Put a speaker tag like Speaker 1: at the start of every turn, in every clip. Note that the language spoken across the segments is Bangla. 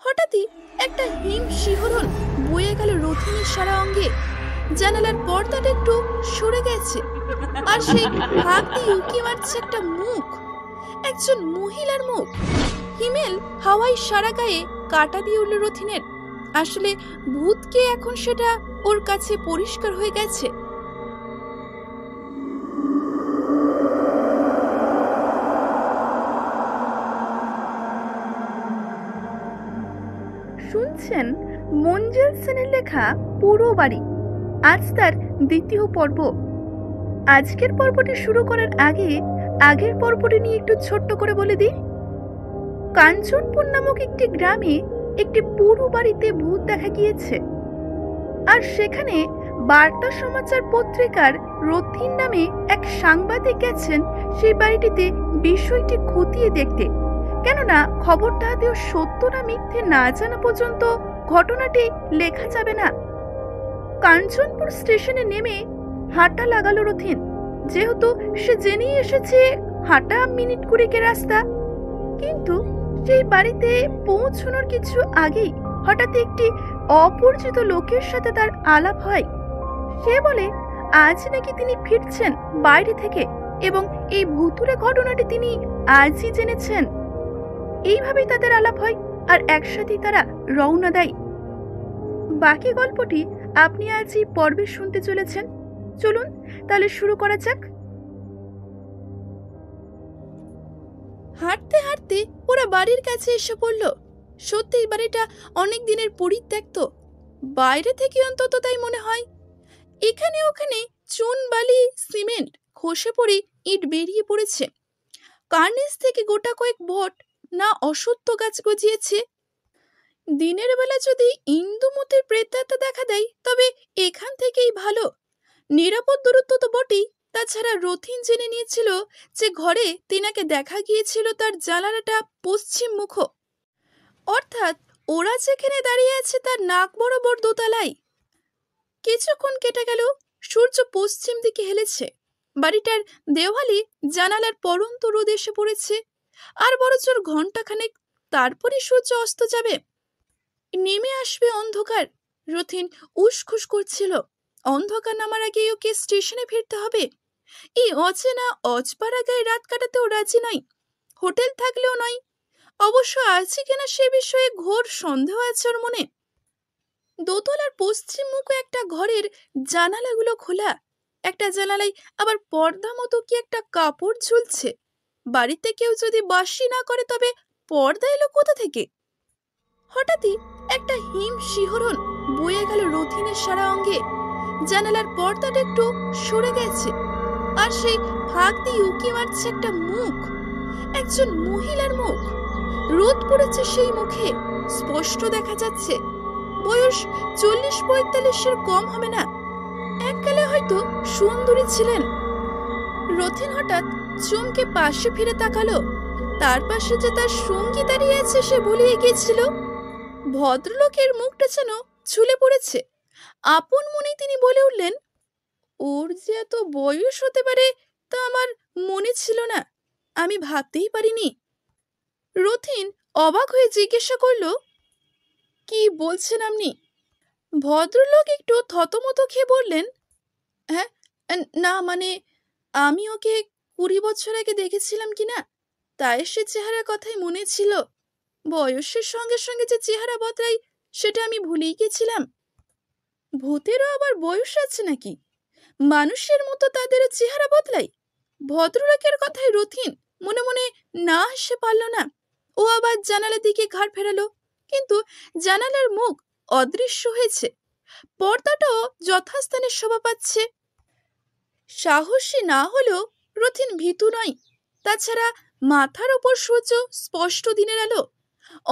Speaker 1: হঠাৎই একটা হিম শিহরণ বয়ে গেল রথিনীর সারা অঙ্গে। জানালার পর্দাটা একটু সরে গেছে, আর সেই ফাঁক দিয়ে উঁকি মারছে একটা মুখ, একজন মহিলার মুখ। হিমেল হাওয়ায় সারা গায়ে কাটা দিয়ে উঠল রথিনের। আসলে ভূতকে এখন সেটা ওর কাছে পরিষ্কার হয়ে গেছে। শুনছেন মঞ্জুল সেনের লেখা পুরো বাড়ি, আজ তার দ্বিতীয় পর্ব। আজকের পর্বটি শুরু করার আগে আগের পর্বটি নিয়ে একটু ছোট্ট করে বলে দিই। কাঞ্চনপুর নামক একটি গ্রামে একটি পুরো বাড়িতে ভূত দেখা গিয়েছে, আর সেখানে বার্তা সমাচার পত্রিকার রথিন নামে এক সাংবাদিক গেছেন সেই বাড়িটিতে বিষয়টি খতিয়ে দেখতে। কেননা খবর তাহাতেও সত্য না মিথ্যে না জানা পর্যন্ত ঘটনাটি লেখা যাবে না। কাঞ্চনপুর স্টেশনে নেমে হাঁটা লাগালো রথিন, যেহেতু সে জেনেই এসেছে হাঁটা মিনিট কুড়িকে রাস্তা। কিন্তু সেই বাড়িতে পৌঁছানোর কিছু আগেই হঠাৎ একটি অপরিচিত লোকের সাথে তার আলাপ হয়। সে বলে আজ নাকি তিনি ফিরছেন বাইরে থেকে, এবং এই ভুতুড়ে ঘটনাটি তিনি আজই জেনেছেন। এইভাবেই তাদের আলাপ হয়, আর একসাথেই তারা রওনা দেয়। বাকি গল্পটি আপনি আজই পর্বে শুনতে চলেছেন। চলুন তাহলে শুরু করা যাক। হাঁটতে হাঁটতে ওরা বাড়ির কাছে এসে পড়ল। সত্যি বাড়িটা অনেক দিনের পরিত্যক্ত, বাইরে থেকে অন্তত তাই মনে হয়। এখানে ওখানে চুন বালি সিমেন্ট খসে পড়ে ইট বেরিয়ে পড়েছে। কার্নিস থেকে গোটা কয়েক বট না অসত্য গাছ গজিয়েছে। দিনের বেলা যদি ইন্দুমতির প্রেতাত্মা দেখা দেয় তবে এখান থেকেই ভালো। নিরাপদ দূরত্ব তো বটেই, তাছাড়া রথিন জেনে নিয়েছিল যে ঘরে তিনাকে দেখা গিয়েছিল তার জানালাটা পশ্চিম মুখ, অর্থাৎ ওরা যেখানে দাঁড়িয়ে আছে তার নাক বরাবর দোতলায়। কিছুক্ষণ কেটে গেল, সূর্য পশ্চিম দিকে হেলেছে। বাড়িটার দেওয়ালে জানালার পরন্ত রোদ এসে পড়েছে। আর বড়জোর ঘন্টাখানেক, তারপরে সূর্য অস্ত যাবে, নেমে আসবে অন্ধকার। রথিন উসখুস করছিল, অন্ধকার নামার আগে ওকে স্টেশনে ফিরতে হবে। এই অচেনা অজপাড়া গায়ে রাত কাটাতেও রাজি নয়, হোটেল থাকলেও নয়। অবশ্য আছে কিনা সে বিষয়ে ঘোর সন্দেহ আছে ওর মনে। দোতলার পশ্চিম মুখে একটা ঘরের জানালাগুলো খোলা, একটা জানালায় আবার পর্দা মতো কি একটা কাপড় ঝুলছে। বাড়িতে কেউ যদি বাসি না করে তবে পর্দা এলো কোথা থেকে? হঠাৎই একটা হিম শিহরণ বয়ে গেল রথিনের সারা অঙ্গে। জানালার পর্দাটা একটু সরে গেছে, আর সেই ফাঁক দিয়ে উঁকি মারছে একটা মুখ, একজন মহিলার মুখ। রোদ পড়েছে সেই মুখে, স্পষ্ট দেখা যাচ্ছে। বয়স 40-45-এর কম হবে না। এককালে হয়তো সুন্দরী ছিলেন। রথিন হঠাৎ চমকে পাশে ফিরে তাকালো। তার পাশে যে তার সঙ্গী দাঁড়িয়ে আছে সে ভুলিয়ে গিয়েছিল। ভদ্রলোকের মুখটা যেন ঝুলে পড়েছে। আপন মনে তিনি বলে উঠলেন, ওর যে এত বয়স হতে পারে তা আমার মনে ছিল না, আমি ভাবতেই পারিনি। রথিন অবাক হয়ে জিজ্ঞাসা করল, কি বলছেন আপনি? ভদ্রলোক একটু থতমত খেয়ে বললেন, হ্যাঁ, না মানে আমি ওকে 20 বছর আগে দেখেছিলাম কিনা, তাই সে চেহারার কথাই মনে ছিল। বয়সের সঙ্গে সঙ্গে যে চেহারা বদলায় সেটা আমি ভুলেই গেছিলাম। ভূতেরও আবার বয়স আছে নাকি? মানুষের মতো তাদেরও চেহারা বদলায়? ভদ্রলোকের কথায় রথিন মনে মনে না হেসে পারল না। ও আবার জানালার দিকে ঘাড় ফেরালো, কিন্তু জানালার মুখ অদৃশ্য হয়েছে। পর্দাটাও যথাস্থানে শোভা পাচ্ছে। সাহসী না হলেও রথিন ভীতু নয়। তাছাড়া মাথার ওপর সূর্য, স্পষ্ট দিনের আলো।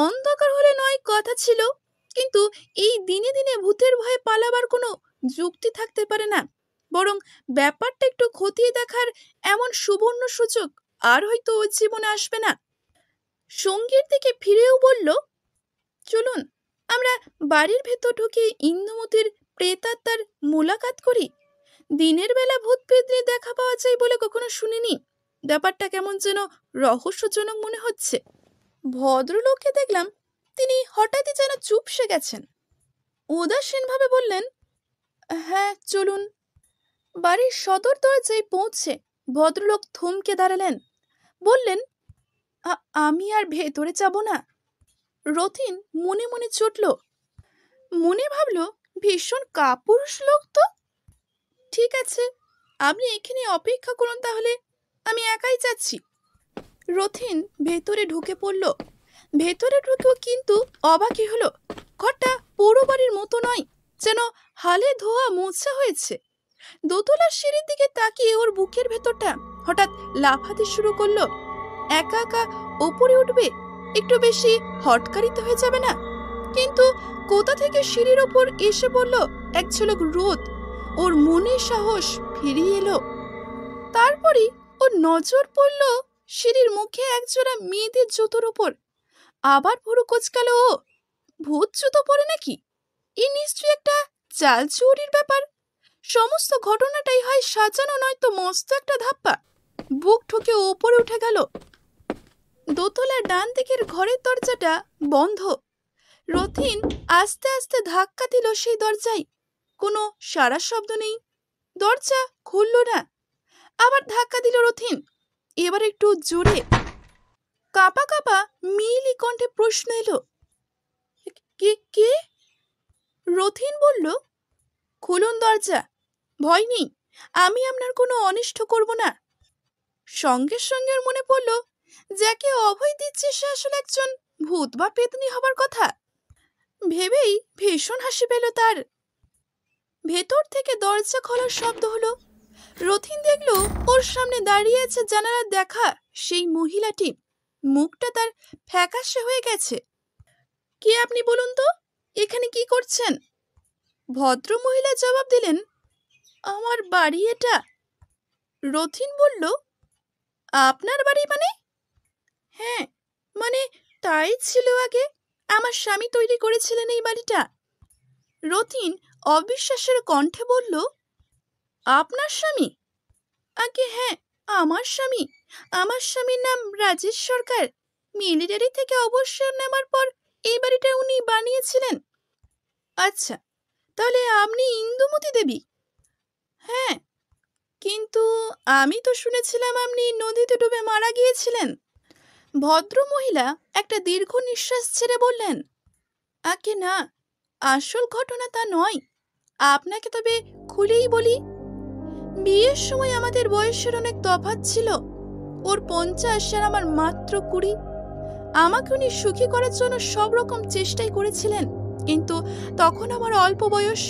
Speaker 1: অন্ধকার হলে নয় কথা ছিল, কিন্তু এই দিনে দিনে ভূতের ভয়ে পালাবার কোনো যুক্তি থাকতে পারে না। বরং ব্যাপারটা একটু খতিয়ে দেখার এমন সুবর্ণ সুযোগ আর হয়তো ওর জীবনে আসবে না। সঙ্গীর দিকে ফিরেও বলল, চলুন আমরা বাড়ির ভেতর ঢুকে ইন্দুমতির প্রেতাত্মার মোলাকাত করি। দিনের বেলা ভূত পেত্নী দেখা পাওয়া যায় বলে কখনো শুনিনি। ব্যাপারটা কেমন যেন রহস্যজনক মনে হচ্ছে। ভদ্রলোককে দেখলাম তিনি হঠাৎই যেন চুপসে গেছেন। উদাসীনভাবে বললেন, হ্যাঁ চলুন। বাড়ির সদর দরজায় পৌঁছে ভদ্রলোক থমকে দাঁড়ালেন। বললেন, আমি আর ভেতরে যাব না। রথিন মনে মনে চটল। মনে ভাবল, ভীষণ কাপুরুষ লোক তো। ঠিক আছে, আপনি এখানে অপেক্ষা করুন, তাহলে আমি একাই যাচ্ছি। রথিন ভেতরে ঢুকে পড়ল। ভেতরে ঢুকেও কিন্তু অবাকই হলো, ঘরটা পুরো বাড়ির মতো নয়, যেন হালে ধোয়া মোছা হয়েছে। দোতলার সিঁড়ির দিকে তাকিয়ে ওর বুকের ভেতরটা হঠাৎ লাফাতে শুরু করলো। একা একা ওপরে উঠবে, একটু বেশি হটকারিতে হয়ে যাবে না? কিন্তু কোথা থেকে সিঁড়ির ওপর এসে পড়ল এক ঝলক রোদ। ওর মনে সাহস ফিরিয়ে এলো। তারপরই ওর নজর পড়ল সিঁড়ির মুখে একজোড়া মেয়েদের জুতোর ওপর। আবার ভুরু কোচকালো ও। ভূত জুতো পরে নাকি? এই নিশ্চয়ই একটা চাল চুরির ব্যাপার। সমস্ত ঘটনাটাই হয় সাজানো, নয়তো মস্ত একটা ধাপ্পা। বুক ঠুকে ওপরে উঠে গেল। দোতলার ডান দিকের ঘরের দরজাটা বন্ধ। রথিন আস্তে আস্তে ধাক্কা দিল সেই দরজায়। কোনো সাড়া শব্দ নেই। দরজা খুলল না। আবার ধাক্কা দিল রথিন, এবার একটু জোরে। কাঁপা কাঁপা মিলি কণ্ঠে প্রশ্ন এলো, কে কে? রথিন বলল, খুলুন দরজা, ভয় নেই, আমি আপনার কোনো অনিষ্ট করব না। সঙ্গে সঙ্গে মনে পড়ল, যাকে অভয় দিচ্ছে সে আসলে একজন ভূত বা পেতনি হবার কথা। ভেবেই ভীষণ হাসি পেল তার। ভেতর থেকে দরজা খোলার শব্দ হলো। রথিন দেখল ওর সামনে দাঁড়িয়ে আছে জানালার দেখা সেই মহিলাটি। মুখটা তার ফ্যাকাশে হয়ে গেছে। কে আপনি বলুন তো, এখানে কি করছেন? ভদ্র মহিলা জবাব দিলেন, আমার বাড়ি এটা। রথিন বলল, আপনার বাড়ি মানে? হ্যাঁ, মানে তাই ছিল আগে, আমার স্বামী তৈরি করেছিলেন এই বাড়িটা। রথিন অবিশ্বাসের কণ্ঠে বলল, আপনার স্বামী? আগে হ্যাঁ, আমার স্বামী। আমার স্বামীর নাম রাজেশ সরকার। মিলিটারি থেকে অবসর নেওয়ার পর এই বাড়িটা উনি বানিয়েছিলেন। আচ্ছা, তাহলে আপনি ইন্দুমতি দেবী? হ্যাঁ, কিন্তু আমি তো শুনেছিলাম আপনি নদীতে ডুবে মারা গিয়েছিলেন। ভদ্র মহিলা একটা দীর্ঘ নিঃশ্বাস ছেড়ে বললেন, আগে না, আসল ঘটনা তা নয়। আপনাকে তবে খুলেই বলি, বিয়ের সময় আমাদের বয়সের অনেক তফাৎ ছিল। ওর 50 আর আমার মাত্র 20। আমাকে উনি সুখী করার জন্য সব রকম চেষ্টাই করেছিলেন, কিন্তু তখন আমার অল্প বয়স,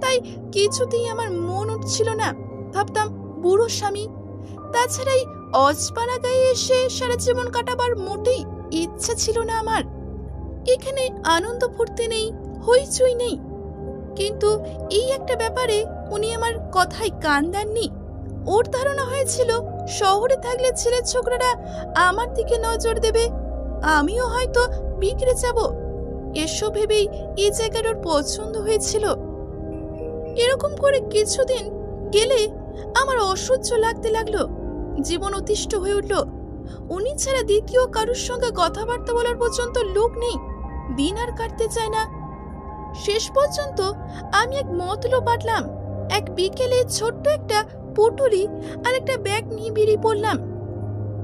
Speaker 1: তাই কিছুতেই আমার মন উঠছিল না। ভাবতাম বুড়ো স্বামী। তাছাড়াই অজপাড়া গায়ে এসে সারা জীবন কাটাবার মোটেই ইচ্ছা ছিল না আমার। এখানে আনন্দ ফুর্তি নেই, হইচই নেই। কিন্তু এই একটা ব্যাপারে উনি আমার কথায় কান দেননি। ওর ধারণা হয়েছিল শহরে থাকলে ছেলে ছোকরারা আমার দিকে নজর দেবে, আমিও হয়তো বিগড়ে যাব। এসব ভেবেই এই জায়গাটা ওর পছন্দ হয়েছিল। এরকম করে কিছুদিন গেলে আমার অসহ্য লাগতে লাগলো। জীবন অতিষ্ঠ হয়ে উঠল। উনি ছাড়া দ্বিতীয় কারোর সঙ্গে কথাবার্তা বলার পর্যন্ত লোক নেই। দিন আর কাটতে চায় না। শেষ পর্যন্ত আমি এক মতলব বাটলাম। এক বিকেলে ছোট্ট একটা পুটুলি আর একটা ব্যাগ নিয়ে বেরিয়ে পড়লাম।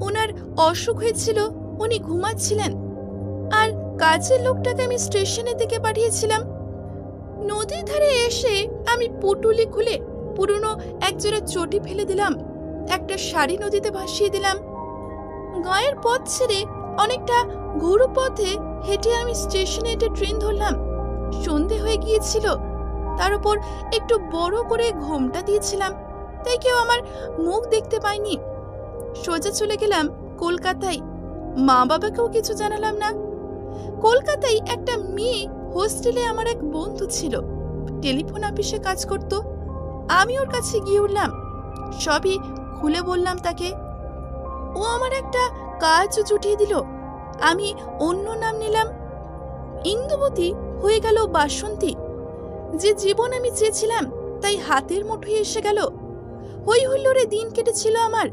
Speaker 1: ওনার অসুখ হয়েছিল, উনি ঘুমাচ্ছিলেন, আর কাজের লোকটাকে আমি স্টেশনের দিকে পাঠিয়েছিলাম। নদীর ধারে এসে আমি পুটুলি খুলে পুরনো একজোড়া চটি ফেলে দিলাম, একটা শাড়ি নদীতে ভাসিয়ে দিলাম। গায়ের পথ ছেড়ে অনেকটা ঘুরু পথে হেঁটে আমি স্টেশনে এসে ট্রেন ধরলাম। সন্ধে হয়ে গিয়েছিল, তার উপর একটু বড় করে ঘোমটা দিয়েছিলাম, তাই কেউ আমার মুখ দেখতে পায়নি। সোজা চলে গেলাম কলকাতায়। মা বাবাকেও কিছু জানালাম না। কলকাতায় একটা মেয়ে হোস্টেলে আমার এক বন্ধু ছিল, টেলিফোন অফিসে কাজ করত। আমি ওর কাছে গিয়ে উঠলাম, সবই খুলে বললাম তাকে। ও আমার একটা কাজ জুটিয়ে দিল। আমি অন্য নাম নিলাম। ইন্দুমতি হয়ে গেল বাসন্তী। যে জীবন আমি চেয়েছিলাম তাই হাতের মুঠোয় এসে গেল। হই হুল্লোড়ে দিন কেটেছিল আমার।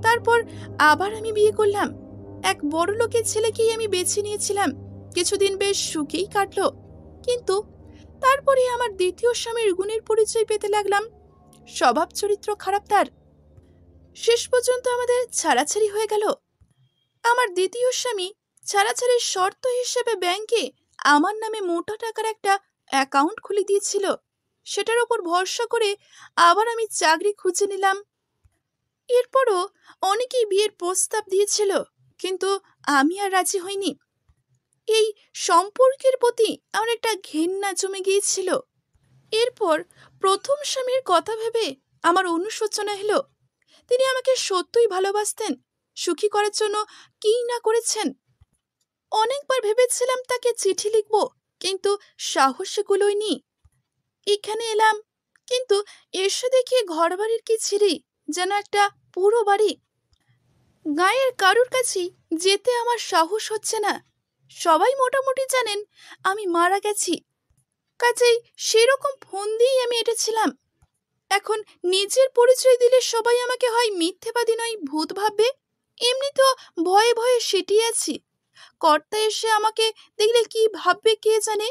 Speaker 1: তারপর আবার আমি বিয়ে করলাম। এক বড় লোকের ছেলেকেই আমি বেছে নিয়েছিলাম। কিছুদিন বেশ সুখেই কাটলো, কিন্তু তারপরে আমার দ্বিতীয় স্বামীর গুণের পরিচয় পেতে লাগলাম। স্বভাব চরিত্র খারাপ তার। শেষ পর্যন্ত আমাদের ছাড়াছাড়ি হয়ে গেল। আমার দ্বিতীয় স্বামী ছাড়াছাড়ির শর্ত হিসেবে ব্যাংকে আমার নামে মোটা টাকার একটা অ্যাকাউন্ট খুলে দিয়েছিল। সেটার ওপর ভরসা করে আবার আমি চাকরি খুঁজে নিলাম। এরপরও অনেকেই বিয়ের প্রস্তাব দিয়েছিল, কিন্তু আমি আর রাজি হইনি। এই সম্পর্কের প্রতি আমার একটা ঘেন্না জমে গিয়েছিল। এরপর প্রথম স্বামীর কথা ভেবে আমার অনুশোচনা হলো। তিনি আমাকে সত্যই ভালোবাসতেন, সুখী করার জন্য কী না করেছেন। অনেকবার ভেবেছিলাম তাকে চিঠি লিখব, কিন্তু সাহস কুলোয়নি। এখানে এলাম, কিন্তু এসে দেখি ঘরবাড়ির কি ছিঁড়ি, যেন একটা পুরো বাড়ি। গায়ের কারুর কাছেই যেতে আমার সাহস হচ্ছে না। সবাই মোটামুটি জানেন আমি মারা গেছি, কাজেই সেরকম ফোন দিয়েই আমি এটেছিলাম। এখন নিজের পরিচয় দিলে সবাই আমাকে হয় মিথ্যেবাদী নয় ভূত ভাববে। এমনি তো ভয়ে ভয়ে সেটিয়ে আছি। কর্তা এসে আমাকে দেখলে কি ভাববে কে জানে।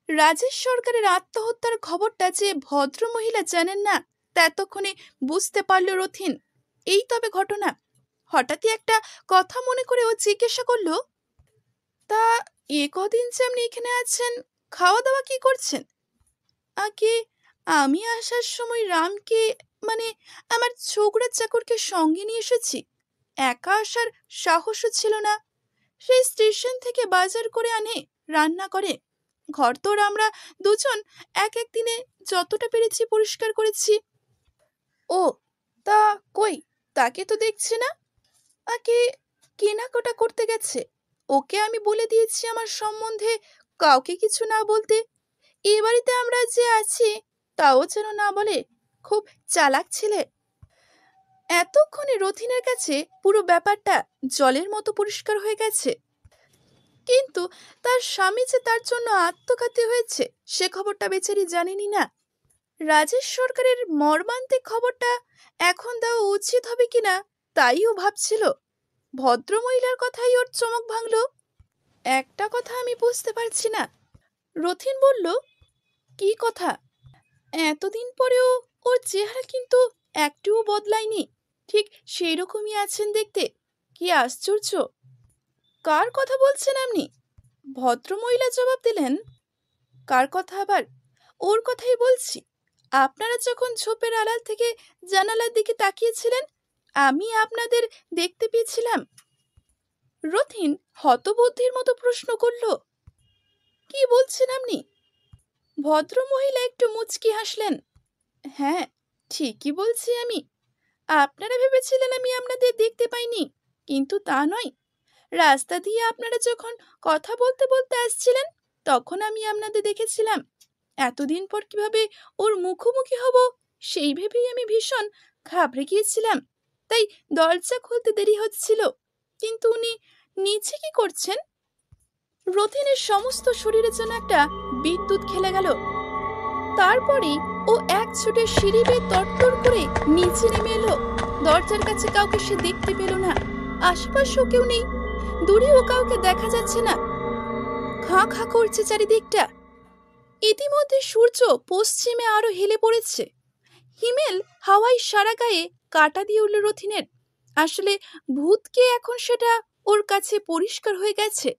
Speaker 1: রাজেশ সরকারের আত্মহত্যার খবরটা যে ভদ্র মহিলা জানেন না, তা এতক্ষণে বুঝতে পারল রথিন। এই তবে ঘটনা। হঠাৎই একটা কথা মনে করে ও জিজ্ঞাসা করল, তা এ কদিন যে আপনি এখানে আছেন, খাওয়া দাওয়া কি করছেন? আগে আমি আসার সময় রামকে, মানে আমার ছোকরা চাকরকে সঙ্গে নিয়ে এসেছি। একা আসার সাহসও ছিল না। সেই স্টেশন থেকে বাজার করে আনে, রান্না করে। ঘর তোর আমরা দুজন এক এক দিনে যতটা পেরেছি পরিষ্কার করেছি। ও, তা কই, তাকে তো দেখছি না। আগে কেনাকাটা করতে গেছে। ওকে আমি বলে দিয়েছি আমার সম্বন্ধে কাউকে কিছু না বলতে। এ বাড়িতে আমরা যে আছি তাও যেন না বলে। খুব চালাক ছেলে। এতক্ষণে রথিনের কাছে পুরো ব্যাপারটা জলের মতো পরিষ্কার হয়ে গেছে। কিন্তু তার স্বামী যে তার জন্য আত্মঘাতী হয়েছে সে খবরটা বেচারি জানেনি না। রাজেশ সরকারের মর্মান্তিক খবরটা এখন দেওয়া উচিত হবে কিনা তাই ও ভাবছিল। ভদ্রমহিলার কথাই ওর চমক ভাঙল। একটা কথা আমি বুঝতে পারছি না। রথিন বলল, কি কথা? এতদিন পরেও ওর চেহারা কিন্তু একটুও বদলায়নি, ঠিক সেই রকমই আছেন দেখতে। কি আশ্চর্য! কার কথা বলছেন আপনি? ভদ্রমহিলা জবাব দিলেন। কার কথা আবার? ওর কথাই বলছি। আপনারা যখন ঝোপের আড়াল থেকে জানালার দিকে তাকিয়েছিলেন, আমি আপনাদের দেখতে পেয়েছিলাম। রথিন হতবুদ্ধির মতো প্রশ্ন করল, কি বলছেন আপনি? ভদ্রমহিলা একটু মুচকি হাসলেন। হ্যাঁ, ঠিকই বলছি আমি। আপনারা ভেবেছিলেন আমি আপনাদের দেখতে পাইনি, কিন্তু তা নয়। রাস্তা দিয়ে আপনারা যখন কথা বলতে বলতে আসছিলেন তখন আমি আপনাদের দেখেছিলাম। এতদিন পর কিভাবে ওর মুখোমুখি হব সেই ভেবেই আমি ভীষণ ঘাবড়ে গিয়েছিলাম। তাই দরজা খুলতে দেরি হচ্ছিল। কিন্তু উনি নিচে কি করছেন? রথিনের সমস্ত শরীরে যেন একটা বিদ্যুৎ খেলে গেল। তারপরে ও এক ছুটে সিঁড়ি বেয়ে তড়তড় করে নিচে নেমে এলো। দরজার কাছে কাউকে সে দেখতে পেল না। আশেপাশেও কেউ নেই। দূরেও কাউকে দেখা যাচ্ছে না। খাঁ খাঁ করছে চারিদিকটা। ইতিমধ্যে সূর্য পশ্চিমে আরো হেলে পড়েছে। হিমেল হাওয়ায় সারা গায়ে কাটা দিয়ে উঠল রথিনের। আসলে ভূতকে এখন সেটা ওর কাছে পরিষ্কার হয়ে গেছে।